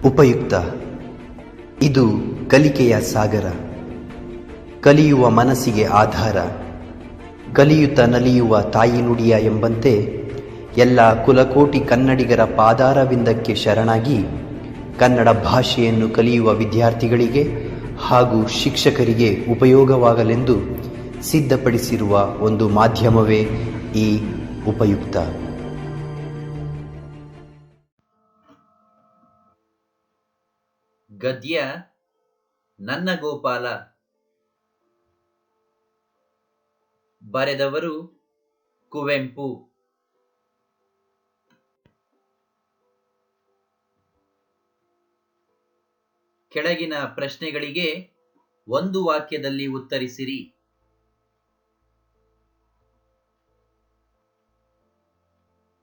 ಉಪಯುಕ್ತ. ಇದು ಕಲಿಕೆಯ ಸಾಗರ, ಕಲಿಯುವ ಮನಸ್ಸಿಗೆ ಆಧಾರ, ಕಲಿಯುತ್ತ ನಲಿಯುವ ತಾಯಿ ನುಡಿಯ ಎಂಬಂತೆ ಎಲ್ಲ ಕುಲಕೋಟಿ ಕನ್ನಡಿಗರ ಪಾದಾರವಿಂದಕ್ಕೆ ಶರಣಾಗಿ ಕನ್ನಡ ಭಾಷೆಯನ್ನು ಕಲಿಯುವ ವಿದ್ಯಾರ್ಥಿಗಳಿಗೆ ಹಾಗೂ ಶಿಕ್ಷಕರಿಗೆ ಉಪಯೋಗವಾಗಲೆಂದು ಸಿದ್ಧಪಡಿಸಿರುವ ಒಂದು ಮಾಧ್ಯಮವೇ ಈ ಉಪಯುಕ್ತ. ಗದ್ಯ ನನ್ನ ಗೋಪಾಲ. ಬರೆದವರು ಕುವೆಂಪು. ಕೆಳಗಿನ ಪ್ರಶ್ನೆಗಳಿಗೆ ಒಂದು ವಾಕ್ಯದಲ್ಲಿ ಉತ್ತರಿಸಿರಿ.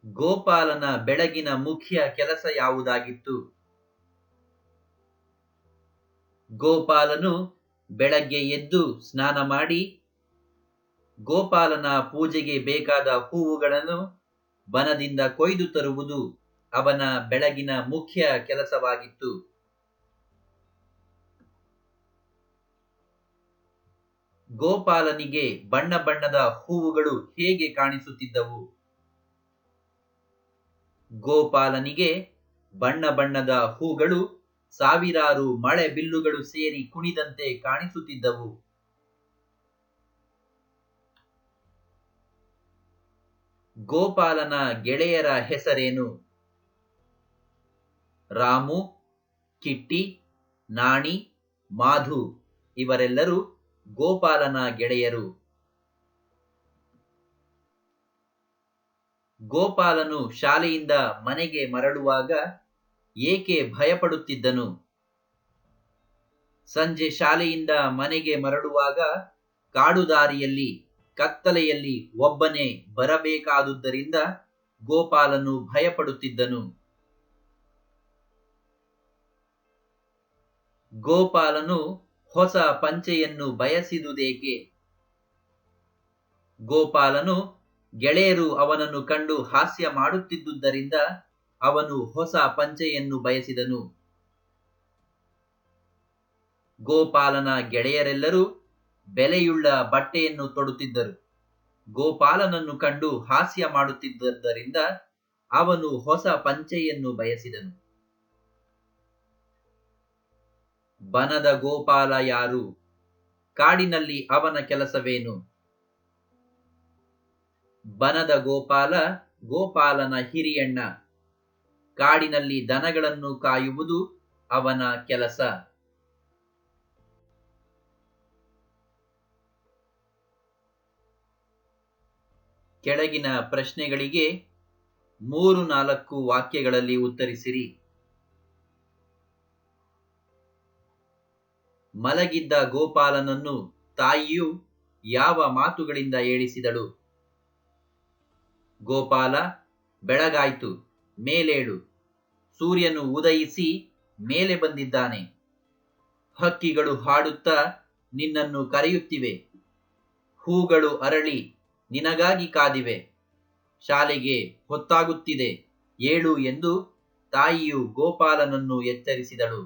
ಗೋಪಾಲನ ಬೆಳಗಿನ ಮುಖ್ಯ ಕೆಲಸ ಯಾವುದಾಗಿತ್ತು? ಗೋಪಾಲನು ಬೆಳಗ್ಗೆ ಎದ್ದು ಸ್ನಾನ ಮಾಡಿ ಗೋಪಾಲನ ಪೂಜೆಗೆ ಬೇಕಾದ ಹೂವುಗಳನ್ನು ಬನದಿಂದ ಕೊಯ್ದು ತರುವುದು ಅವನ ಬೆಳಗಿನ ಮುಖ್ಯ ಕೆಲಸವಾಗಿತ್ತು. ಗೋಪಾಲನಿಗೆ ಬಣ್ಣ ಬಣ್ಣದ ಹೂವುಗಳು ಹೇಗೆ ಕಾಣಿಸುತ್ತಿದ್ದವು? ಗೋಪಾಲನಿಗೆ ಬಣ್ಣ ಬಣ್ಣದ ಹೂಗಳು ಸಾವಿರಾರು ಮಳೆ ಬಿಲ್ಲುಗಳು ಸೇರಿ ಕುಣಿದಂತೆ ಕಾಣಿಸುತ್ತಿದ್ದವು. ಗೋಪಾಲನ ಗೆಳೆಯರ ಹೆಸರೇನು? ರಾಮು, ಕಿಟ್ಟಿ, ನಾಣಿ, ಮಾಧು ಇವರೆಲ್ಲರೂ ಗೋಪಾಲನ ಗೆಳೆಯರು. ಗೋಪಾಲನು ಶಾಲೆಯಿಂದ ಮನೆಗೆ ಮರಳುವಾಗ ಏಕೆ ಭಯಪಡುತ್ತಿದ್ದನು? ಸಂಜೆ ಶಾಲೆಯಿಂದ ಮನೆಗೆ ಮರಳುವಾಗ ಕಾಡುದಾರಿಯಲ್ಲಿ ಕತ್ತಲೆಯಲ್ಲಿ ಒಬ್ಬನೇ ಬರಬೇಕಾದುದರಿಂದ ಗೋಪಾಲನು ಭಯಪಡುತ್ತಿದ್ದನು. ಗೋಪಾಲನು ಹೊಸ ಪಂಚೆಯನ್ನು ಬಯಸಿದುದೇಕೆ? ಗೋಪಾಲನು ಗೆಳೆಯರು ಅವನನ್ನು ಕಂಡು ಹಾಸ್ಯ ಮಾಡುತ್ತಿದ್ದುದರಿಂದ ಅವನು ಹೊಸ ಪಂಚೆಯನ್ನು ಬಯಸಿದನು. ಗೋಪಾಲನ ಗೆಳೆಯರೆಲ್ಲರೂ ಬೆಲೆಯುಳ್ಳ ಬಟ್ಟೆಯನ್ನು ತೊಡುತ್ತಿದ್ದರು. ಗೋಪಾಲನನ್ನು ಕಂಡು ಹಾಸ್ಯ ಮಾಡುತ್ತಿದ್ದರಿಂದ ಅವನು ಹೊಸ ಪಂಚೆಯನ್ನು ಬಯಸಿದನು. ಬನದ ಗೋಪಾಲ ಯಾರು? ಕಾಡಿನಲ್ಲಿ ಅವನ ಕೆಲಸವೇನು? ಬನದ ಗೋಪಾಲ ಗೋಪಾಲನ ಹಿರಿಯಣ್ಣ. ಕಾಡಿನಲ್ಲಿ ದನಗಳನ್ನು ಕಾಯುವುದು ಅವನ ಕೆಲಸ. ಕೆಳಗಿನ ಪ್ರಶ್ನೆಗಳಿಗೆ 3-4 ವಾಕ್ಯಗಳಲ್ಲಿ ಉತ್ತರಿಸಿರಿ. ಮಲಗಿದ್ದ ಗೋಪಾಲನನ್ನು ತಾಯಿಯು ಯಾವ ಮಾತುಗಳಿಂದ ಏಳಿಸಿದಳು? ಗೋಪಾಲ, ಬೆಳಗಾಯ್ತು, ಮೇಲೇಳು. ಸೂರ್ಯನು ಉದಯಿಸಿ ಮೇಲೆ ಬಂದಿದ್ದಾನೆ. ಹಕ್ಕಿಗಳು ಹಾಡುತ್ತಾ ನಿನ್ನನ್ನು ಕರೆಯುತ್ತಿವೆ. ಹೂಗಳು ಅರಳಿ ನಿನಗಾಗಿ ಕಾದಿವೆ. ಶಾಲೆಗೆ ಹೊತ್ತಾಗುತ್ತಿದೆ, ಏಳು ಎಂದು ತಾಯಿಯು ಗೋಪಾಲನನ್ನು ಎಚ್ಚರಿಸಿದಳು.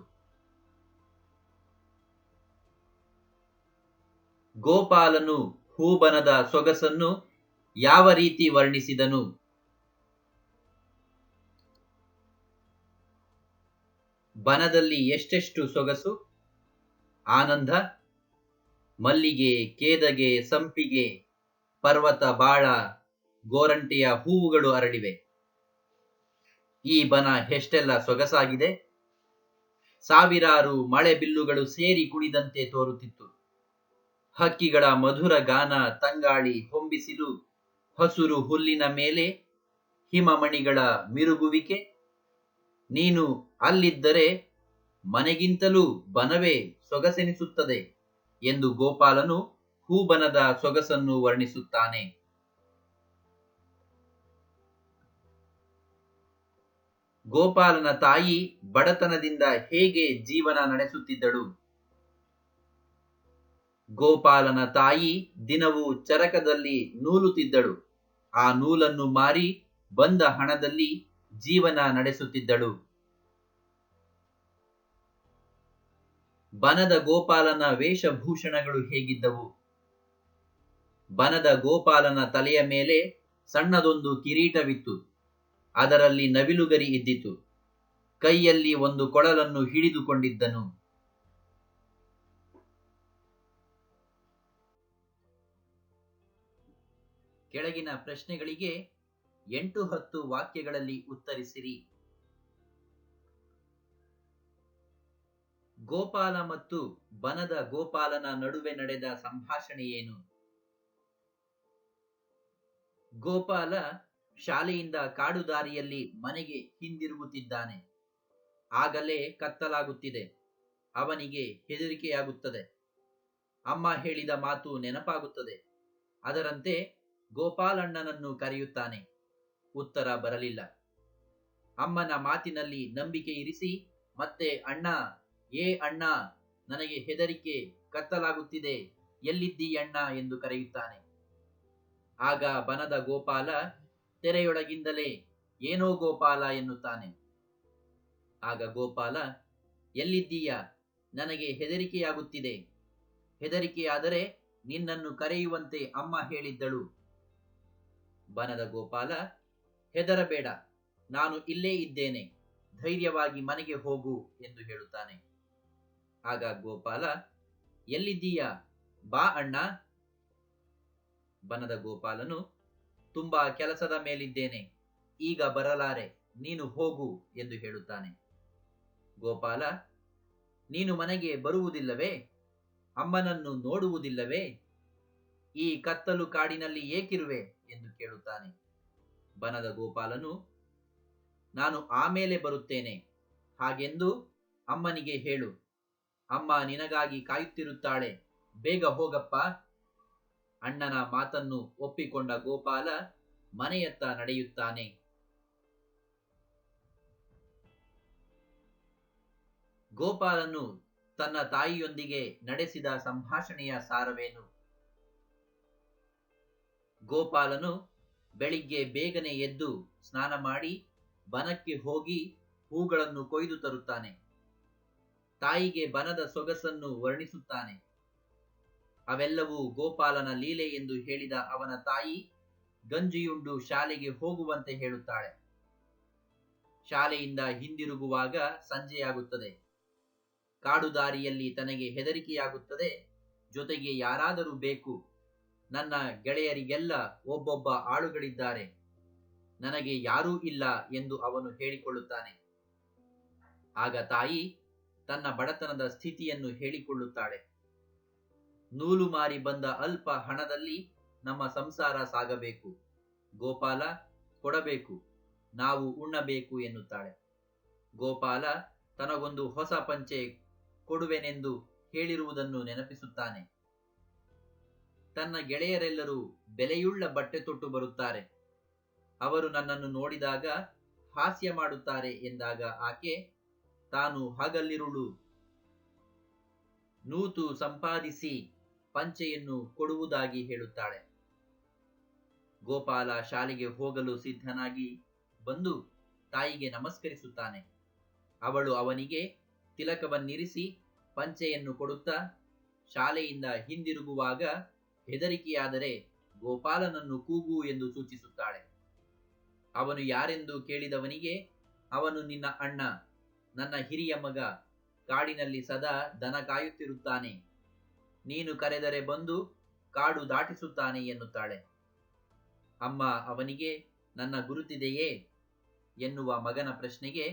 ಗೋಪಾಲನು ಹೂಬನದ ಸೊಗಸನ್ನು ಯಾವ ರೀತಿ ವರ್ಣಿಸಿದನು? ಬನದಲ್ಲಿ ಎಷ್ಟೆಷ್ಟು ಸೊಗಸು, ಆನಂದ. ಮಲ್ಲಿಗೆ, ಕೇದಗೆ, ಸಂಪಿಗೆ, ಪರ್ವತ ಬಾಳ, ಗೋರಂಟೆಯ ಹೂವುಗಳು ಅರಳಿವೆ. ಈ ಬನ ಎಷ್ಟೆಲ್ಲ ಸೊಗಸಾಗಿದೆ. ಸಾವಿರಾರು ಮಳೆ ಬಿಲ್ಲುಗಳು ಸೇರಿ ಕುಣಿದಂತೆ ತೋರುತ್ತಿತ್ತು. ಹಕ್ಕಿಗಳ ಮಧುರ ಗಾನ, ತಂಗಾಳಿ, ಹೊಂಬಿಸಿಲು, ಹಸುರು ಹುಲ್ಲಿನ ಮೇಲೆ ಹಿಮಮಣಿಗಳ ಮಿರುಗುವಿಕೆ. ನೀನು ಅಲ್ಲಿದ್ದರೆ ಮನೆಗಿಂತಲೂ ಬನವೇ ಸೊಗಸೆನಿಸುತ್ತದೆ ಎಂದು ಗೋಪಾಲನು ಹೂಬನದ ಸೊಗಸನ್ನು ವರ್ಣಿಸುತ್ತಾನೆ. ಗೋಪಾಲನ ತಾಯಿ ಬಡತನದಿಂದ ಹೇಗೆ ಜೀವನ ನಡೆಸುತ್ತಿದ್ದಳು? ಗೋಪಾಲನ ತಾಯಿ ದಿನವೂ ಚರಕದಲ್ಲಿ ನೂಲುತ್ತಿದ್ದಳು. ಆ ನೂಲನ್ನು ಮಾರಿ ಬಂದ ಹಣದಲ್ಲಿ ಜೀವನ ನಡೆಸುತ್ತಿದ್ದಳು. ಬನದ ಗೋಪಾಲನ ವೇಷಭೂಷಣಗಳು ಹೇಗಿದ್ದವು? ಬನದ ಗೋಪಾಲನ ತಲೆಯ ಮೇಲೆ ಸಣ್ಣದೊಂದು ಕಿರೀಟವಿತ್ತು. ಅದರಲ್ಲಿ ನವಿಲುಗರಿ ಇದ್ದಿತು. ಕೈಯಲ್ಲಿ ಒಂದು ಕೊಳಲನ್ನು ಹಿಡಿದುಕೊಂಡಿದ್ದನು. ಕೆಳಗಿನ ಪ್ರಶ್ನೆಗಳಿಗೆ 8-10 ವಾಕ್ಯಗಳಲ್ಲಿ ಉತ್ತರಿಸಿರಿ. ಗೋಪಾಲ ಮತ್ತು ಬನದ ಗೋಪಾಲನ ನಡುವೆ ನಡೆದ ಸಂಭಾಷಣೆ ಏನು? ಗೋಪಾಲ ಶಾಲೆಯಿಂದ ಕಾಡುದಾರಿಯಲ್ಲಿ ಮನೆಗೆ ಹಿಂದಿರುಗುತ್ತಿದ್ದಾನೆ. ಆಗಲೇ ಕತ್ತಲಾಗುತ್ತಿದೆ. ಅವನಿಗೆ ಹೆದರಿಕೆಯಾಗುತ್ತದೆ. ಅಮ್ಮ ಹೇಳಿದ ಮಾತು ನೆನಪಾಗುತ್ತದೆ. ಅದರಂತೆ ಗೋಪಾಲಣ್ಣನನ್ನು ಕರೆಯುತ್ತಾನೆ. ಉತ್ತರ ಬರಲಿಲ್ಲ. ಅಮ್ಮನ ಮಾತಿನಲ್ಲಿ ನಂಬಿಕೆ ಇರಿಸಿ ಮತ್ತೆ ಅಣ್ಣ, ಏ ಅಣ್ಣ, ನನಗೆ ಹೆದರಿಕೆ, ಕತ್ತಲಾಗುತ್ತಿದೆ, ಎಲ್ಲಿದ್ದೀಯಣ್ಣ ಎಂದು ಕರೆಯುತ್ತಾನೆ. ಆಗ ಬನದ ಗೋಪಾಲ ತೆರೆಯೊಳಗಿಂದಲೇ ಏನೋ ಗೋಪಾಲ ಎನ್ನುತ್ತಾನೆ. ಆಗ ಗೋಪಾಲ, ಎಲ್ಲಿದ್ದೀಯ? ನನಗೆ ಹೆದರಿಕೆಯಾಗುತ್ತಿದೆ. ಹೆದರಿಕೆಯಾದರೆ ನಿನ್ನನ್ನು ಕರೆಯುವಂತೆ ಅಮ್ಮ ಹೇಳಿದ್ದಳು. ಬನದ ಗೋಪಾಲ, ಹೆದರಬೇಡ, ನಾನು ಇಲ್ಲೇ ಇದ್ದೇನೆ, ಧೈರ್ಯವಾಗಿ ಮನೆಗೆ ಹೋಗು ಎಂದು ಹೇಳುತ್ತಾನೆ. ಆಗ ಗೋಪಾಲ, ಎಲ್ಲಿದ್ದೀಯ? ಬಾ ಅಣ್ಣ. ಬನದ ಗೋಪಾಲನು, ತುಂಬಾ ಕೆಲಸದ ಮೇಲಿದ್ದೇನೆ, ಈಗ ಬರಲಾರೆ, ನೀನು ಹೋಗು ಎಂದು ಹೇಳುತ್ತಾನೆ. ಗೋಪಾಲ, ನೀನು ಮನೆಗೆ ಬರುವುದಿಲ್ಲವೇ? ಅಮ್ಮನನ್ನು ನೋಡುವುದಿಲ್ಲವೇ? ಈ ಕತ್ತಲು ಕಾಡಿನಲ್ಲಿ ಏಕಿರುವೆ ಎಂದು ಕೇಳುತ್ತಾನೆ. ಬನದ ಗೋಪಾಲನು, ನಾನು ಆಮೇಲೆ ಬರುತ್ತೇನೆ, ಹಾಗೆಂದು ಅಮ್ಮನಿಗೆ ಹೇಳು. ಅಮ್ಮ ನಿನಗಾಗಿ ಕಾಯುತ್ತಿರುತ್ತಾಳೆ, ಬೇಗ ಹೋಗಪ್ಪ. ಅಣ್ಣನ ಮಾತನ್ನು ಒಪ್ಪಿಕೊಂಡ ಗೋಪಾಲ ಮನೆಯತ್ತ ನಡೆಯುತ್ತಾನೆ. ಗೋಪಾಲನು ತನ್ನ ತಾಯಿಯೊಂದಿಗೆ ನಡೆಸಿದ ಸಂಭಾಷಣೆಯ ಸಾರವೇನು? ಗೋಪಾಲನು ಬೆಳಿಗ್ಗೆ ಬೇಗನೆ ಎದ್ದು ಸ್ನಾನ ಮಾಡಿ ಬನಕ್ಕೆ ಹೋಗಿ ಹೂಗಳನ್ನು ಕೊಯ್ದು ತರುತ್ತಾನೆ. ತಾಯಿಗೆ ಬನದ ಸೊಗಸನ್ನು ವರ್ಣಿಸುತ್ತಾನೆ. ಅವೆಲ್ಲವೂ ಗೋಪಾಲನ ಲೀಲೆ ಎಂದು ಹೇಳಿದ ಅವನ ತಾಯಿ ಗಂಜಿಯುಂಡು ಶಾಲೆಗೆ ಹೋಗುವಂತೆ ಹೇಳುತ್ತಾಳೆ. ಶಾಲೆಯಿಂದ ಹಿಂದಿರುಗುವಾಗ ಸಂಜೆಯಾಗುತ್ತದೆ. ಕಾಡುದಾರಿಯಲ್ಲಿ ತನಗೆ ಹೆದರಿಕೆಯಾಗುತ್ತದೆ, ಜೊತೆಗೆ ಯಾರಾದರೂ ಬೇಕು. ನನ್ನ ಗೆಳೆಯರಿಗೆಲ್ಲ ಒಬ್ಬೊಬ್ಬ ಆಳುಗಳಿದ್ದಾರೆ, ನನಗೆ ಯಾರೂ ಇಲ್ಲ ಎಂದು ಅವನು ಹೇಳಿಕೊಳ್ಳುತ್ತಾನೆ. ಆಗ ತಾಯಿ ತನ್ನ ಬಡತನದ ಸ್ಥಿತಿಯನ್ನು ಹೇಳಿಕೊಳ್ಳುತ್ತಾಳೆ. ನೂಲು ಮಾರಿ ಬಂದ ಅಲ್ಪ ಹಣದಲ್ಲಿ ನಮ್ಮ ಸಂಸಾರ ಸಾಗಬೇಕು. ಗೋಪಾಲ, ಕೊಡಬೇಕು, ನಾವು ಉಣ್ಣಬೇಕು ಎನ್ನುತ್ತಾಳೆ. ಗೋಪಾಲ ತನಗೊಂದು ಹೊಸ ಪಂಚೆ ಕೊಡುವೆನೆಂದು ಹೇಳಿರುವುದನ್ನು ನೆನಪಿಸುತ್ತಾನೆ. ತನ್ನ ಗೆಳೆಯರೆಲ್ಲರೂ ಬೆಲೆಯುಳ್ಳ ಬಟ್ಟೆ ತೊಟ್ಟು ಬರುತ್ತಾರೆ. ಅವರು ನನ್ನನ್ನು ನೋಡಿದಾಗ ಹಾಸ್ಯ ಮಾಡುತ್ತಾರೆ ಎಂದಾಗ ಆಕೆ ತಾನು ಹಗಲಿರುಳು ನೂತು ಸಂಪಾದಿಸಿ ಪಂಚೆಯನ್ನು ಕೊಡುವುದಾಗಿ ಹೇಳುತ್ತಾಳೆ. ಗೋಪಾಲ ಶಾಲೆಗೆ ಹೋಗಲು ಸಿದ್ಧನಾಗಿ ಬಂದು ತಾಯಿಗೆ ನಮಸ್ಕರಿಸುತ್ತಾನೆ. ಅವಳು ಅವನಿಗೆ ತಿಲಕವನ್ನಿರಿಸಿ ಪಂಚೆಯನ್ನು ಕೊಡುತ್ತಾ ಶಾಲೆಯಿಂದ ಹಿಂದಿರುಗುವಾಗ ಹೆದರಿಕೆಯಾದರೆ ಗೋಪಾಲನನ್ನು ಕೂಗು ಎಂದು ಸೂಚಿಸುತ್ತಾಳೆ. ಅವನು ಯಾರೆಂದು ಕೇಳಿದವನಿಗೆ, ಅವನು ನಿನ್ನ ಅಣ್ಣ, ನನ್ನ ಹಿರಿಯ ಮಗ, ಕಾಡಿನಲ್ಲಿ ಸದಾ ದನ ಕಾಯುತ್ತಿರುತ್ತಾನೆ, ನೀನು ಕರೆದರೆ ಬಂದು ಕಾಡು ದಾಟಿಸುತ್ತಾನೆ ಎನ್ನುತ್ತಾಳೆ. ಅಮ್ಮ ಅವನಿಗೆ ನನ್ನ ಗುರುತಿದೆಯೇ ಎನ್ನುವ ಮಗನ ಪ್ರಶ್ನೆಗೆ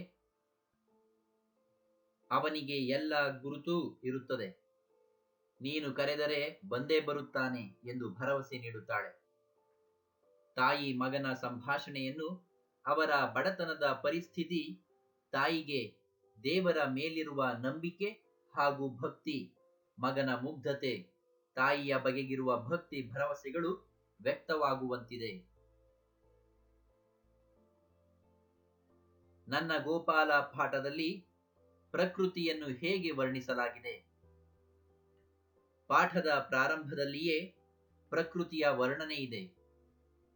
ಅವನಿಗೆ ಎಲ್ಲ ಗುರುತೂ ಇರುತ್ತದೆ, ನೀನು ಕರೆದರೆ ಬಂದೇ ಬರುತ್ತಾನೆ ಎಂದು ಭರವಸೆ ನೀಡುತ್ತಾಳೆ. ತಾಯಿ ಮಗನ ಸಂಭಾಷಣೆಯನ್ನು, ಅವರ ಬಡತನದ ಪರಿಸ್ಥಿತಿ, ತಾಯಿಗೆ ದೇವರ ಮೇಲಿರುವ ನಂಬಿಕೆ ಹಾಗೂ ಭಕ್ತಿ, ಮಗನ ಮುಗ್ಧತೆ, ತಾಯಿಯ ಬಗೆಗಿರುವ ಭಕ್ತಿ ಭರವಸೆಗಳು ವ್ಯಕ್ತವಾಗುವಂತಿದೆ. ನನ್ನ ಗೋಪಾಲ ಪಾಠದಲ್ಲಿ ಪ್ರಕೃತಿಯನ್ನು ಹೇಗೆ ವರ್ಣಿಸಲಾಗಿದೆ? ಪಾಠದ ಪ್ರಾರಂಭದಲ್ಲಿಯೇ ಪ್ರಕೃತಿಯ ವರ್ಣನೆ ಇದೆ.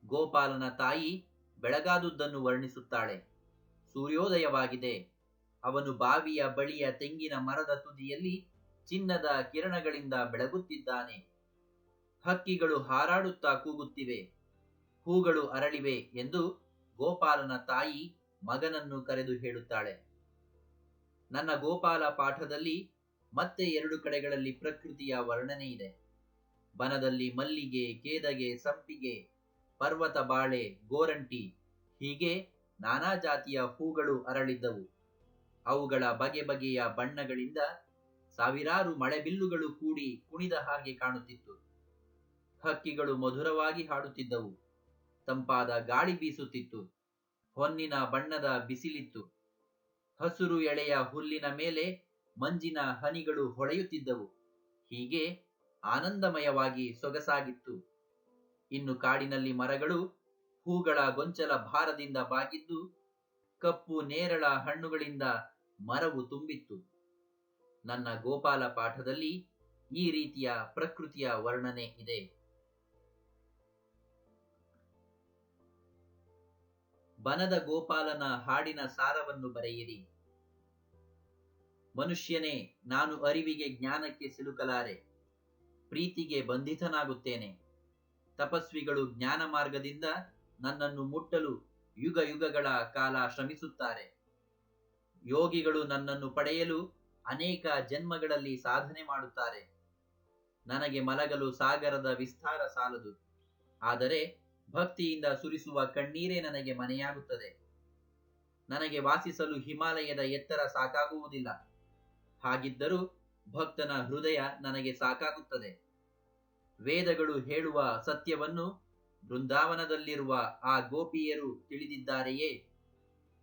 ಗೋಪಾಲನ ತಾಯಿ ಬೆಳಗಾದುದನ್ನು ವರ್ಣಿಸುತ್ತಾಳೆ. ಸೂರ್ಯೋದಯವಾಗಿದೆ. ಅವನು ಬಾವಿಯ ಬಳಿಯ ತೆಂಗಿನ ಮರದ ತುದಿಯಲ್ಲಿ ಚಿನ್ನದ ಕಿರಣಗಳಿಂದ ಬೆಳಗುತ್ತಿದ್ದಾನೆ. ಹಕ್ಕಿಗಳು ಹಾರಾಡುತ್ತಾ ಕೂಗುತ್ತಿವೆ, ಹೂಗಳು ಅರಳಿವೆ ಎಂದು ಗೋಪಾಲನ ತಾಯಿ ಮಗನನ್ನು ಕರೆದು ಹೇಳುತ್ತಾಳೆ. ನನ್ನ ಗೋಪಾಲ ಪಾಠದಲ್ಲಿ ಮತ್ತೆ 2 ಕಡೆಗಳಲ್ಲಿ ಪ್ರಕೃತಿಯ ವರ್ಣನೆ ಇದೆ. ಬನದಲ್ಲಿ ಮಲ್ಲಿಗೆ, ಕೇದಗೆ, ಸಂಪಿಗೆ, ಪರ್ವತ ಬಾಳೆ, ಗೋರಂಟಿ ಹೀಗೆ ನಾನಾ ಜಾತಿಯ ಹೂಗಳು ಅರಳಿದ್ದವು. ಅವುಗಳ ಬಗೆ ಬಗೆಯ ಬಣ್ಣಗಳಿಂದ ಸಾವಿರಾರು ಮಳೆಬಿಲ್ಲುಗಳು ಕೂಡಿ ಕುಣಿದ ಹಾಗೆ ಕಾಣುತ್ತಿತ್ತು. ಹಕ್ಕಿಗಳು ಮಧುರವಾಗಿ ಹಾಡುತ್ತಿದ್ದವು. ತಂಪಾದ ಗಾಳಿ ಬೀಸುತ್ತಿತ್ತು. ಹೊನ್ನಿನ ಬಣ್ಣದ ಬಿಸಿಲಿತ್ತು. ಹಸುರು ಎಳೆಯ ಹುಲ್ಲಿನ ಮೇಲೆ ಮಂಜಿನ ಹನಿಗಳು ಹೊಳೆಯುತ್ತಿದ್ದವು. ಹೀಗೆ ಆನಂದಮಯವಾಗಿ ಸೊಗಸಾಗಿತ್ತು. ಇನ್ನು ಕಾಡಿನಲ್ಲಿ ಮರಗಳು ಹೂಗಳ ಗೊಂಚಲ ಭಾರದಿಂದ ಬಾಗಿದ್ದು, ಕಪ್ಪು ನೇರಳ ಹಣ್ಣುಗಳಿಂದ ಮರವು ತುಂಬಿತ್ತು. ನನ್ನ ಗೋಪಾಲ ಪಾಠದಲ್ಲಿ ಈ ರೀತಿಯ ಪ್ರಕೃತಿಯ ವರ್ಣನೆ ಇದೆ. ಬನದ ಗೋಪಾಲನ ಹಾಡಿನ ಸಾರವನ್ನು ಬರೆಯಿರಿ. ಮನುಷ್ಯನೇ, ನಾನು ಅರಿವಿಗೆ ಜ್ಞಾನಕ್ಕೆ ಸಿಲುಕಲಾರೆ, ಪ್ರೀತಿಗೆ ಬಂಧಿತನಾಗುತ್ತೇನೆ. ತಪಸ್ವಿಗಳು ಜ್ಞಾನ ಮಾರ್ಗದಿಂದ ನನ್ನನ್ನು ಮುಟ್ಟಲು ಯುಗ ಯುಗಗಳ ಕಾಲ ಶ್ರಮಿಸುತ್ತಾರೆ. ಯೋಗಿಗಳು ನನ್ನನ್ನು ಪಡೆಯಲು ಅನೇಕ ಜನ್ಮಗಳಲ್ಲಿ ಸಾಧನೆ ಮಾಡುತ್ತಾರೆ. ನನಗೆ ಮಲಗಲು ಸಾಗರದ ವಿಸ್ತಾರ ಸಾಲದು, ಆದರೆ ಭಕ್ತಿಯಿಂದ ಸುರಿಸುವ ಕಣ್ಣೀರೇ ನನಗೆ ಮನೆಯಾಗುತ್ತದೆ. ನನಗೆ ವಾಸಿಸಲು ಹಿಮಾಲಯದ ಎತ್ತರ ಸಾಕಾಗುವುದಿಲ್ಲ. ಹಾಗಿದ್ದರೂ ಭಕ್ತನ ಹೃದಯ ನನಗೆ ಸಾಕಾಗುತ್ತದೆ. ವೇದಗಳು ಹೇಳುವ ಸತ್ಯವನ್ನು ಬೃಂದಾವನದಲ್ಲಿರುವ ಆ ಗೋಪಿಯರು ತಿಳಿದಿದ್ದಾರೆಯೇ?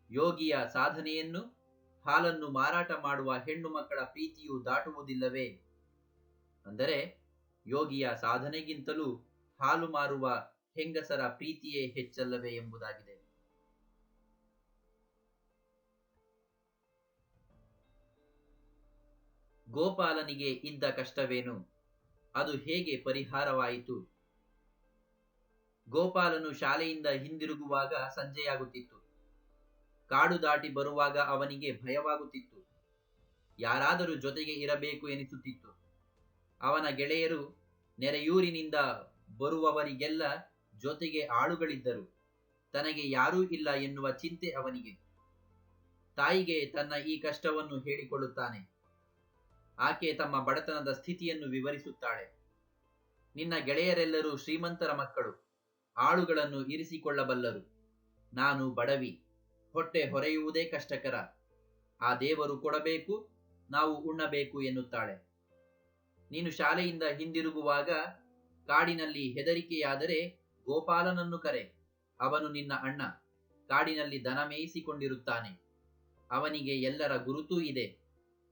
ಯೋಗಿಯ ಸಾಧನೆಯನ್ನು ಹಾಲನ್ನು ಮಾರಾಟ ಮಾಡುವ ಹೆಣ್ಣು ಮಕ್ಕಳ ಪ್ರೀತಿಯು ದಾಟುವುದಿಲ್ಲವೇ? ಅಂದರೆ ಯೋಗಿಯ ಸಾಧನೆಗಿಂತಲೂ ಹಾಲು ಮಾರುವ ಹೆಂಗಸರ ಪ್ರೀತಿಯೇ ಹೆಚ್ಚಲ್ಲವೇ ಎಂಬುದಾಗಿದೆ. ಗೋಪಾಲನಿಗೆ ಇದ್ದ ಕಷ್ಟವೇನು? ಅದು ಹೇಗೆ ಪರಿಹಾರವಾಯಿತು? ಗೋಪಾಲನು ಶಾಲೆಯಿಂದ ಹಿಂದಿರುಗುವಾಗ ಸಂಜೆಯಾಗುತ್ತಿತ್ತು. ಕಾಡು ದಾಟಿ ಬರುವಾಗ ಅವನಿಗೆ ಭಯವಾಗುತ್ತಿತ್ತು. ಯಾರಾದರೂ ಜೊತೆಗೆ ಇರಬೇಕು ಎನಿಸುತ್ತಿತ್ತು. ಅವನ ಗೆಳೆಯರು ನೆರೆಯೂರಿನಿಂದ ಬರುವವರಿಗೆಲ್ಲ ಜೊತೆಗೆ ಆಳುಗಳಿದ್ದರು. ತನಗೆ ಯಾರೂ ಇಲ್ಲ ಎನ್ನುವ ಚಿಂತೆ ಅವನಿಗೆ. ತಾಯಿಗೆ ತನ್ನ ಈ ಕಷ್ಟವನ್ನು ಹೇಳಿಕೊಳ್ಳುತ್ತಾನೆ. ಆಕೆ ತಮ್ಮ ಬಡತನದ ಸ್ಥಿತಿಯನ್ನು ವಿವರಿಸುತ್ತಾಳೆ. ನಿನ್ನ ಗೆಳೆಯರೆಲ್ಲರೂ ಶ್ರೀಮಂತರ ಮಕ್ಕಳು, ಆಳುಗಳನ್ನು ಇರಿಸಿಕೊಳ್ಳಬಲ್ಲರು. ನಾನು ಬಡವಿ, ಹೊಟ್ಟೆ ಹೊರೆಯುವುದೇ ಕಷ್ಟಕರ. ಆ ದೇವರು ಕೊಡಬೇಕು, ನಾವು ಉಣ್ಣಬೇಕು ಎನ್ನುತ್ತಾಳೆ. ನೀನು ಶಾಲೆಯಿಂದ ಹಿಂದಿರುಗುವಾಗ ಕಾಡಿನಲ್ಲಿ ಹೆದರಿಕೆಯಾದರೆ ಗೋಪಾಲನನ್ನು ಕರೆ. ಅವನು ನಿನ್ನ ಅಣ್ಣ, ಕಾಡಿನಲ್ಲಿ ದನ ಮೇಯಿಸಿಕೊಂಡಿರುತ್ತಾನೆ. ಅವನಿಗೆ ಎಲ್ಲರ ಗುರುತೂ ಇದೆ.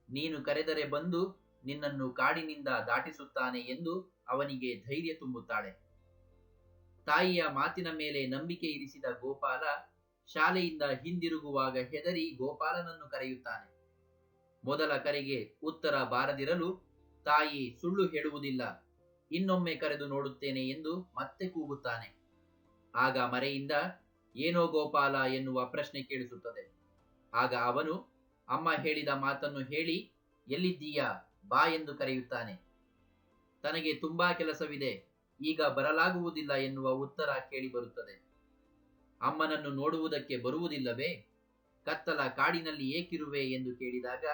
ನೀನು ಕರೆದರೆ ಬಂದು ನಿನ್ನನ್ನು ಕಾಡಿನಿಂದ ದಾಟಿಸುತ್ತಾನೆ ಎಂದು ಅವನಿಗೆ ಧೈರ್ಯ ತುಂಬುತ್ತಾಳೆ. ತಾಯಿಯ ಮಾತಿನ ಮೇಲೆ ನಂಬಿಕೆ ಇರಿಸಿದ ಗೋಪಾಲ ಶಾಲೆಯಿಂದ ಹಿಂದಿರುಗುವಾಗ ಹೆದರಿ ಗೋಪಾಲನನ್ನು ಕರೆಯುತ್ತಾನೆ. ಮೊದಲ ಕರೆಗೆ ಉತ್ತರ ಬಾರದಿರಲು ತಾಯಿ ಸುಳ್ಳು ಹೇಳುವುದಿಲ್ಲ. ಇನ್ನೊಮ್ಮೆ ಕರೆದು ನೋಡುತ್ತೇನೆ ಎಂದು ಮತ್ತೆ ಕೂಗುತ್ತಾನೆ. ಆಗ ಮರೆಯಿಂದ ಏನೋ ಗೋಪಾಲ ಎನ್ನುವ ಪ್ರಶ್ನೆ ಕೇಳಿಸುತ್ತದೆ. ಆಗ ಅವನು ಅಮ್ಮ ಹೇಳಿದ ಮಾತನ್ನು ಹೇಳಿ ಎಲ್ಲಿದ್ದೀಯಾ ಬಾ ಎಂದು ಕರೆಯುತ್ತಾನೆ. ತನಗೆ ತುಂಬಾ ಕೆಲಸವಿದೆ, ಈಗ ಬರಲಾಗುವುದಿಲ್ಲ ಎನ್ನುವ ಉತ್ತರ ಕೇಳಿ ಬರುತ್ತದೆ. ಅಮ್ಮನನ್ನು ನೋಡುವುದಕ್ಕೆ ಬರುವುದಿಲ್ಲವೇ? ಕತ್ತಲ ಕಾಡಿನಲ್ಲಿ ಏಕಿರುವೆ ಎಂದು ಕೇಳಿದಾಗ,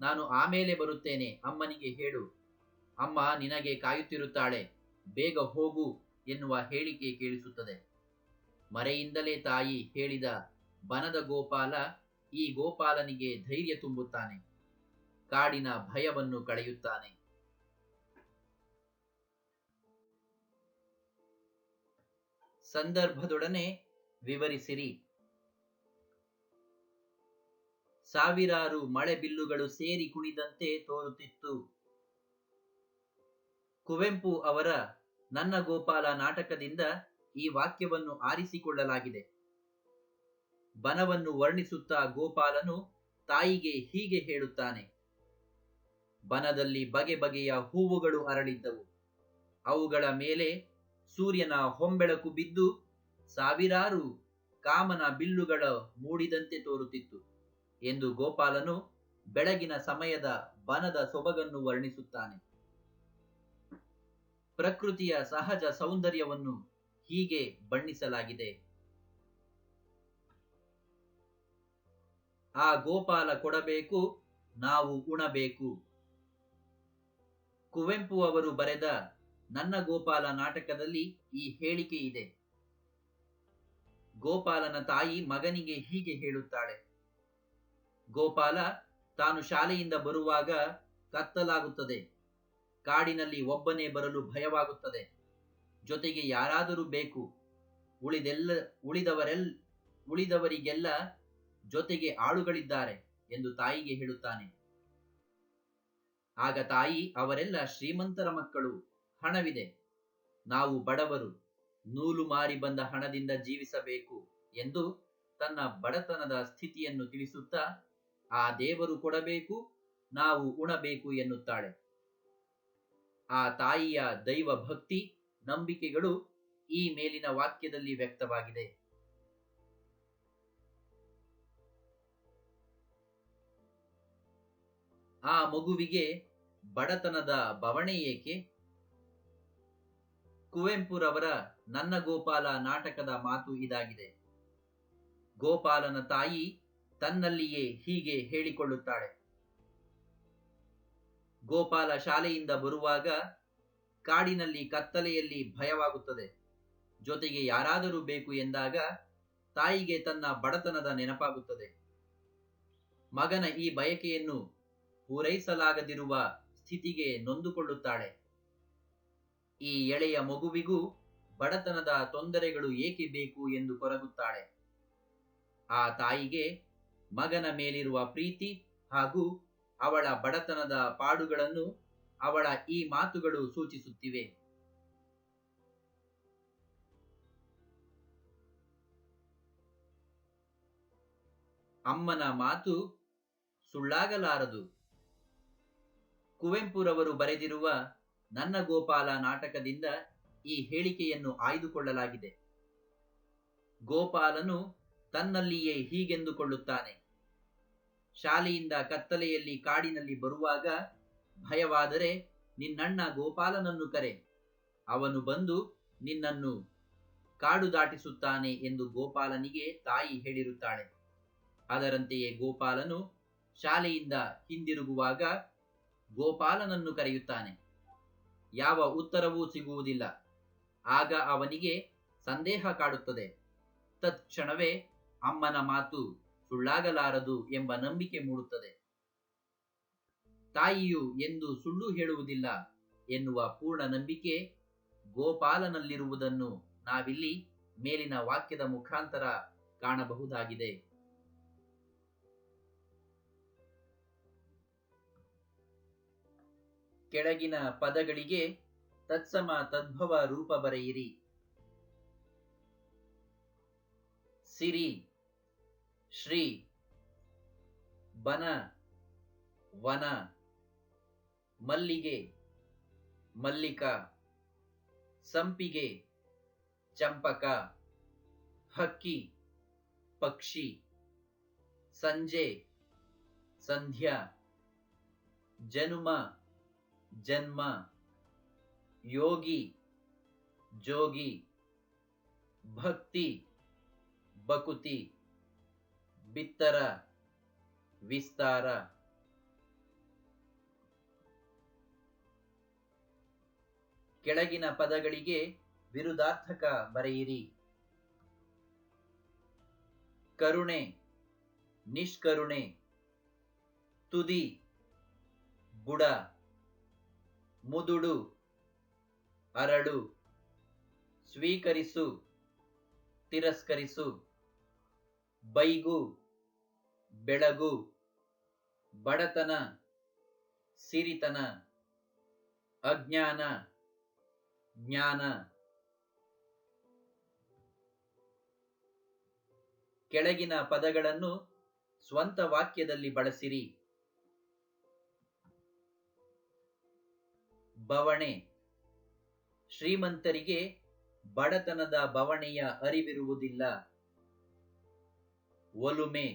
ನಾನು ಆಮೇಲೆ ಬರುತ್ತೇನೆ, ಅಮ್ಮನಿಗೆ ಹೇಳು. ಅಮ್ಮ ನಿನಗೆ ಕಾಯುತ್ತಿರುತ್ತಾಳೆ, ಬೇಗ ಹೋಗು ಎನ್ನುವ ಹೇಳಿಕೆ ಕೇಳಿಸುತ್ತದೆ. ಮರೆಯಿಂದಲೇ ತಾಯಿ ಹೇಳಿದ ಬನದ ಗೋಪಾಲ ಈ ಗೋಪಾಲನಿಗೆ ಧೈರ್ಯ ತುಂಬುತ್ತಾನೆ. ಕಾಡಿನ ಭಯವನ್ನು ಕಳೆಯುತ್ತಾನೆ. ಸಂದರ್ಭದೊಡನೆ ವಿವರಿಸಿರಿ. ಸಾವಿರಾರು ಮಳೆ ಬಿಲ್ಲುಗಳು ಸೇರಿ ಕುಣಿದಂತೆ ತೋರುತ್ತಿತ್ತು. ಕುವೆಂಪು ಅವರ ನನ್ನ ಗೋಪಾಲ ನಾಟಕದಿಂದ ಈ ವಾಕ್ಯವನ್ನು ಆರಿಸಿಕೊಳ್ಳಲಾಗಿದೆ. ಬನವನ್ನು ವರ್ಣಿಸುತ್ತಾ ಗೋಪಾಲನು ತಾಯಿಗೆ ಹೀಗೆ ಹೇಳುತ್ತಾನೆ. ಬನದಲ್ಲಿ ಬಗೆ ಬಗೆಯ ಹೂವುಗಳು ಅರಳಿದ್ದವು. ಅವುಗಳ ಮೇಲೆ ಸೂರ್ಯನ ಹೊಂಬೆಳಕು ಬಿದ್ದು ಸಾವಿರಾರು ಕಾಮನ ಬಿಲ್ಲುಗಳ ಮೂಡಿದಂತೆ ತೋರುತ್ತಿತ್ತು ಎಂದು ಗೋಪಾಲನು ಬೆಳಗಿನ ಸಮಯದ ಬನದ ಸೊಬಗನ್ನು ವರ್ಣಿಸುತ್ತಾನೆ. ಪ್ರಕೃತಿಯ ಸಹಜ ಸೌಂದರ್ಯವನ್ನು ಹೀಗೆ ಬಣ್ಣಿಸಲಾಗಿದೆ. ಆ ಗೋಪಾಲ ಕೊಡಬೇಕು, ನಾವು ಉಣಬೇಕು. ಕುವೆಂಪು ಅವರು ಬರೆದ ನನ್ನ ಗೋಪಾಲ ನಾಟಕದಲ್ಲಿ ಈ ಹೇಳಿಕೆ ಇದೆ. ಗೋಪಾಲನ ತಾಯಿ ಮಗನಿಗೆ ಹೀಗೆ ಹೇಳುತ್ತಾಳೆ. ಗೋಪಾಲ ತಾನು ಶಾಲೆಯಿಂದ ಬರುವಾಗ ಕತ್ತಲಾಗುತ್ತದೆ. ಕಾಡಿನಲ್ಲಿ ಒಬ್ಬನೇ ಬರಲು ಭಯವಾಗುತ್ತದೆ. ಜೊತೆಗೆ ಯಾರಾದರೂ ಬೇಕು. ಉಳಿದವರಿಗೆಲ್ಲ ಜೊತೆಗೆ ಆಳುಗಳಿದ್ದಾರೆ ಎಂದು ತಾಯಿಗೆ ಹೇಳುತ್ತಾನೆ. ಆಗ ತಾಯಿ, ಅವರೆಲ್ಲ ಶ್ರೀಮಂತರ ಮಕ್ಕಳು, ಹಣವಿದೆ, ನಾವು ಬಡವರು, ನೂಲು ಮಾರಿ ಬಂದ ಹಣದಿಂದ ಜೀವಿಸಬೇಕು ಎಂದು ತನ್ನ ಬಡತನದ ಸ್ಥಿತಿಯನ್ನು ತಿಳಿಸುತ್ತಾ ಆ ದೇವರು ಕೊಡಬೇಕು, ನಾವು ಉಣಬೇಕು ಎನ್ನುತ್ತಾಳೆ. ಆ ತಾಯಿಯ ದೈವ ಭಕ್ತಿ, ನಂಬಿಕೆಗಳು ಈ ಮೇಲಿನ ವಾಕ್ಯದಲ್ಲಿ ವ್ಯಕ್ತವಾಗಿದೆ. ಆ ಮಗುವಿಗೆ ಬಡತನದ ಬವಣೆ ಏಕೆ? ಕುವೆಂಪುರವರ ನನ್ನ ಗೋಪಾಲ ನಾಟಕದ ಮಾತು ಇದಾಗಿದೆ. ಗೋಪಾಲನ ತಾಯಿ ತನ್ನಲ್ಲಿಯೇ ಹೀಗೆ ಹೇಳಿಕೊಳ್ಳುತ್ತಾಳೆ. ಗೋಪಾಲ ಶಾಲೆಯಿಂದ ಬರುವಾಗ ಕಾಡಿನಲ್ಲಿ ಕತ್ತಲೆಯಲ್ಲಿ ಭಯವಾಗುತ್ತದೆ. ಜೊತೆಗೆ ಯಾರಾದರೂ ಬೇಕು ಎಂದಾಗ ತಾಯಿಗೆ ತನ್ನ ಬಡತನದ ನೆನಪಾಗುತ್ತದೆ. ಮಗನ ಈ ಬಯಕೆಯನ್ನು ಪೂರೈಸಲಾಗದಿರುವ ಸ್ಥಿತಿಗೆ ನೊಂದುಕೊಳ್ಳುತ್ತಾಳೆ. ಈ ಎಳೆಯ ಮಗುವಿಗೂ ಬಡತನದ ತೊಂದರೆಗಳು ಏಕೆ ಬೇಕು ಎಂದು ಕೊರಗುತ್ತಾಳೆ. ಆ ತಾಯಿಗೆ ಮಗನ ಮೇಲಿರುವ ಪ್ರೀತಿ ಹಾಗೂ ಅವಳ ಬಡತನದ ಪಾಡುಗಳನ್ನು ಅವಳ ಈ ಮಾತುಗಳು ಸೂಚಿಸುತ್ತಿವೆ. ಅಮ್ಮನ ಮಾತು ಸುಳ್ಳಾಗಲಾರದು. ಕುವೆಂಪುರವರು ಬರೆದಿರುವ ನನ್ನ ಗೋಪಾಲ ನಾಟಕದಿಂದ ಈ ಹೇಳಿಕೆಯನ್ನು ಆಯ್ದುಕೊಳ್ಳಲಾಗಿದೆ. ಗೋಪಾಲನು ತನ್ನಲ್ಲಿಯೇ ಹೀಗೆಂದುಕೊಳ್ಳುತ್ತಾನೆ. ಶಾಲೆಯಿಂದ ಕತ್ತಲೆಯಲ್ಲಿ ಕಾಡಿನಲ್ಲಿ ಬರುವಾಗ ಭಯವಾದರೆ ನಿನ್ನಣ್ಣ ಗೋಪಾಲನನ್ನು ಕರೆ, ಅವನು ಬಂದು ನಿನ್ನನ್ನು ಕಾಡು ದಾಟಿಸುತ್ತಾನೆ ಎಂದು ಗೋಪಾಲನಿಗೆ ತಾಯಿ ಹೇಳಿರುತ್ತಾಳೆ. ಅದರಂತೆಯೇ ಗೋಪಾಲನು ಶಾಲೆಯಿಂದ ಹಿಂದಿರುಗುವಾಗ ಗೋಪಾಲನನ್ನು ಕರೆಯುತ್ತಾನೆ. ಯಾವ ಉತ್ತರವೂ ಸಿಗುವುದಿಲ್ಲ. ಆಗ ಅವನಿಗೆ ಸಂದೇಹ ಕಾಡುತ್ತದೆ. ತತ್ಕ್ಷಣವೇ ಅಮ್ಮನ ಮಾತು ಸುಳ್ಳಾಗಲಾರದು ಎಂಬ ನಂಬಿಕೆ ಮೂಡುತ್ತದೆ. ತಾಯಿಯು ಎಂದು ಸುಳ್ಳು ಹೇಳುವುದಿಲ್ಲ ಎನ್ನುವ ಪೂರ್ಣ ನಂಬಿಕೆ ಗೋಪಾಲನಲ್ಲಿರುವುದನ್ನು ನಾವಿಲ್ಲಿ ಮೇಲಿನ ವಾಕ್ಯದ ಮುಖಾಂತರ ಕಾಣಬಹುದಾಗಿದೆ. ಕೆಳಗಿನ ಪದಗಳಿಗೆ ತತ್ಸಮ ತದ್ಭವ ರೂಪ ಬರೆಯಿರಿ. ಸಿರಿ, ಶ್ರೀ, ಬನ, ವನ, ಮಲ್ಲಿಗೆ, ಮಲ್ಲಿಕ, ಸಂಪಿಗೆ, ಚಂಪಕ, ಹಕ್ಕಿ, ಪಕ್ಷಿ, ಸಂಜೆ, ಸಂಧ್ಯಾ, ಜನುಮ, ಜನ್ಮ, ಯೋಗಿ, ಜೋಗಿ, ಭಕ್ತಿ, ಬಕುತಿ, ಬಿತ್ತರ, ವಿಸ್ತಾರ. ಕೆಳಗಿನ ಪದಗಳಿಗೆ ವಿರುದ್ಧಾರ್ಥಕ ಬರೆಯಿರಿ. ಕರುಣೆ, ನಿಷ್ಕರುಣೆ, ತುದಿ, ಬುಡ, ಮುದುಡು, ಅರಳು, ಸ್ವೀಕರಿಸು, ತಿರಸ್ಕರಿಸು, ಬೈಗು, ಬೆಳಗು, ಬಡತನ, ಸಿರಿತನ, ಅಜ್ಞಾನ, ಜ್ಞಾನ. ಕೆಳಗಿನ ಪದಗಳನ್ನು ಸ್ವಂತ ವಾಕ್ಯದಲ್ಲಿ ಬಳಸಿರಿ. ಬವಣೆ, ಶ್ರೀಮಂತರಿಗೆ ಬಡತನದ ಬವಣೆಯ ಅರಿವಿರುವುದಿಲ್ಲ. ಒಲುಮೆ,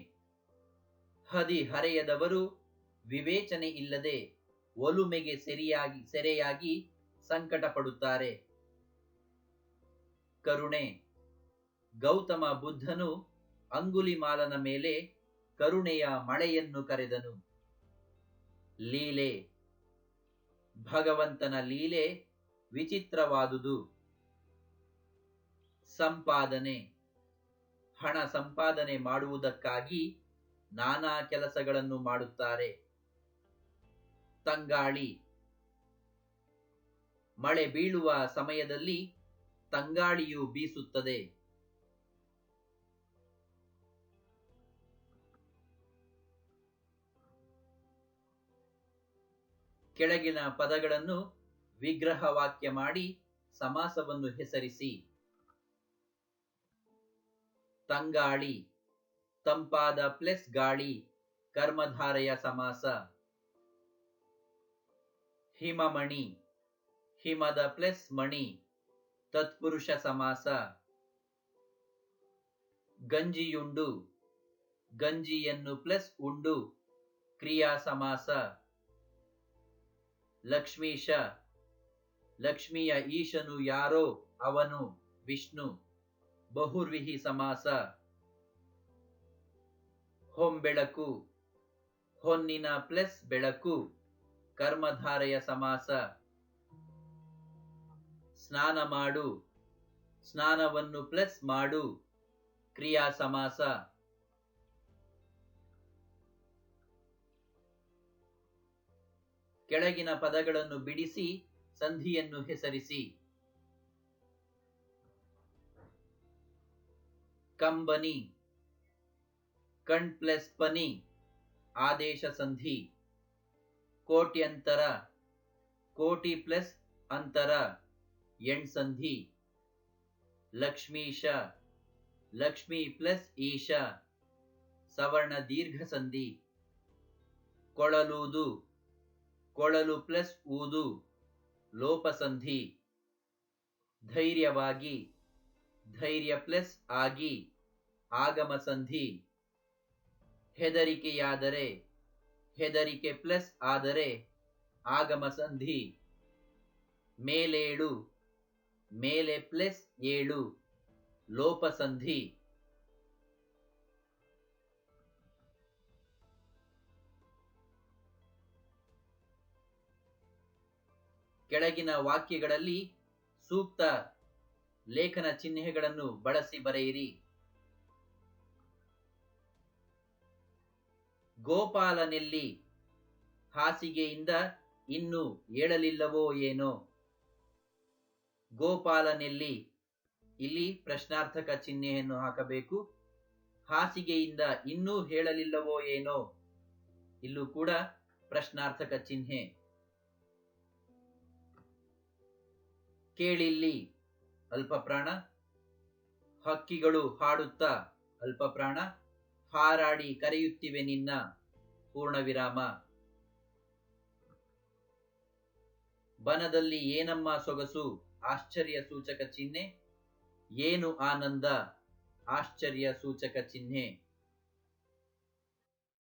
ಹದಿಹರೆಯದವರು ವಿವೇಚನೆ ಇಲ್ಲದೆ ಒಲುಮೆಗೆ ಸೆರೆಯಾಗಿ ಸಂಕಟ ಪಡುತ್ತಾರೆ. ಕರುಣೆ. ಗೌತಮ ಬುದ್ಧನು ಅಂಗುಲಿಮಾಲನ ಮೇಲೆ ಕರುಣೆಯ ಮಳೆಯನ್ನು ಕರೆದನು. ಲೀಲೆ. ಭಗವಂತನ ಲೀಲೆ ವಿಚಿತ್ರವಾದುದು. ಸಂಪಾದನೆ. ಹಣ ಸಂಪಾದನೆ ಮಾಡುವುದಕ್ಕಾಗಿ ನಾನಾ ಕೆಲಸಗಳನ್ನು ಮಾಡುತ್ತಾರೆ. ತಂಗಾಳಿ. ಮಳೆ ಬೀಳುವ ಸಮಯದಲ್ಲಿ ತಂಗಾಳಿಯು ಬೀಸುತ್ತದೆ. ಕೆಳಗಿನ ಪದಗಳನ್ನು ವಿಗ್ರಹವಾಕ್ಯ ಮಾಡಿ ಸಮಾಸವನ್ನು ಹೆಸರಿಸಿ. ತಂಗಾಳಿ ತಂಪಾದ ಪ್ಲಸ್ ಗಾಳಿ ಕರ್ಮಧಾರೆಯ ಸಮಾಸ. ಹಿಮಮಣಿ ಹಿಮದ ಪ್ಲಸ್ ಮಣಿ ತತ್ಪುರುಷ ಸಮಾಸ. ಗಂಜಿಯುಂಡು ಗಂಜಿಯನ್ನು ಪ್ಲಸ್ ಉಂಡು ಕ್ರಿಯಾ ಸಮಾಸ. ಲಕ್ಷ್ಮೀಶ ಲಕ್ಷ್ಮಿಯ ಈಶನು ಯಾರೋ ಅವನು ವಿಷ್ಣು ಬಹುರ್ವಿಹಿ ಸಮಾಸ. ಹೊಂಬೆಳಕು ಹೊನ್ನಿನ ಪ್ಲಸ್ ಬೆಳಕು ಕರ್ಮಧಾರೆಯ ಸಮಾಸ. ಸ್ನಾನ ಮಾಡು ಸ್ನಾನವನ್ನು ಪ್ಲಸ್ ಮಾಡು ಕ್ರಿಯಾ ಸಮಾಸ. ಕೆಳಗಿನ ಪದಗಳನ್ನು ಬಿಡಿಸಿ ಸಂಧಿಯನ್ನು ಹೆಸರಿಸಿ. ಕಂಬನಿ ಕಣ್ ಪ್ಲಸ್ ಪನಿ ಆದೇಶ ಸಂಧಿ. ಕೋಟ್ಯಂತರ ಕೋಟಿ ಪ್ಲಸ್ ಅಂತರ ಎಣ್ ಸಂಧಿ. ಲಕ್ಷ್ಮೀಶ ಲಕ್ಷ್ಮಿ ಪ್ಲಸ್ ಈಶ ಸವರ್ಣ ದೀರ್ಘ ಸಂಧಿ. ಕೊಳಲೂದು ಕೊಳಲು ಪ್ಲಸ್ ಊದು ಲೋಪ ಸಂಧಿ. ಧೈರ್ಯವಾಗಿ ಧೈರ್ಯ ಪ್ಲಸ್ ಆಗಿ ಆಗಮ ಸಂಧಿ. ಹೆದರಿಕೆಯಾದರೆ ಹೆದರಿಕೆ ಪ್ಲಸ್ ಆದರೆ ಆಗಮ ಸಂಧಿ. ಮೇಲೇಳು ಮೇಲೆ ಪ್ಲಸ್ ಏಳು ಲೋಪ ಸಂಧಿ. ಕೆಳಗಿನ ವಾಕ್ಯಗಳಲ್ಲಿ ಸೂಕ್ತ ಲೇಖನ ಚಿಹ್ನೆಗಳನ್ನು ಬಳಸಿ ಬರೆಯಿರಿ. ಗೋಪಾಲನೆಲ್ಲಿ ಹಾಸಿಗೆಯಿಂದ ಇನ್ನೂ ಏಳಲಿಲ್ಲವೋ ಏನೋ. ಗೋಪಾಲನೆಲ್ಲಿ ಇಲ್ಲಿ ಪ್ರಶ್ನಾರ್ಥಕ ಚಿಹ್ನೆಯನ್ನು ಹಾಕಬೇಕು. ಹಾಸಿಗೆಯಿಂದ ಇನ್ನೂ ಹೇಳಲಿಲ್ಲವೋ ಏನೋ ಇಲ್ಲೂ ಕೂಡ ಪ್ರಶ್ನಾರ್ಥಕ ಚಿಹ್ನೆ. ಕೇಳಿಲ್ಲಿ ಅಲ್ಪಪ್ರಾಣ. ಹಕ್ಕಿಗಳು ಹಾಡುತ್ತಾ ಅಲ್ಪಪ್ರಾಣ. ಹಾರಾಡಿ ಕರೆಯುತ್ತಿವೆ ನಿನ್ನ ಪೂರ್ಣವಿರಾಮ. ಬನದಲ್ಲಿ ಏನಮ್ಮ ಸೊಗಸು ಆಶ್ಚರ್ಯ ಸೂಚಕ ಚಿಹ್ನೆ. ಏನು ಆನಂದ ಆಶ್ಚರ್ಯ ಸೂಚಕ ಚಿಹ್ನೆ.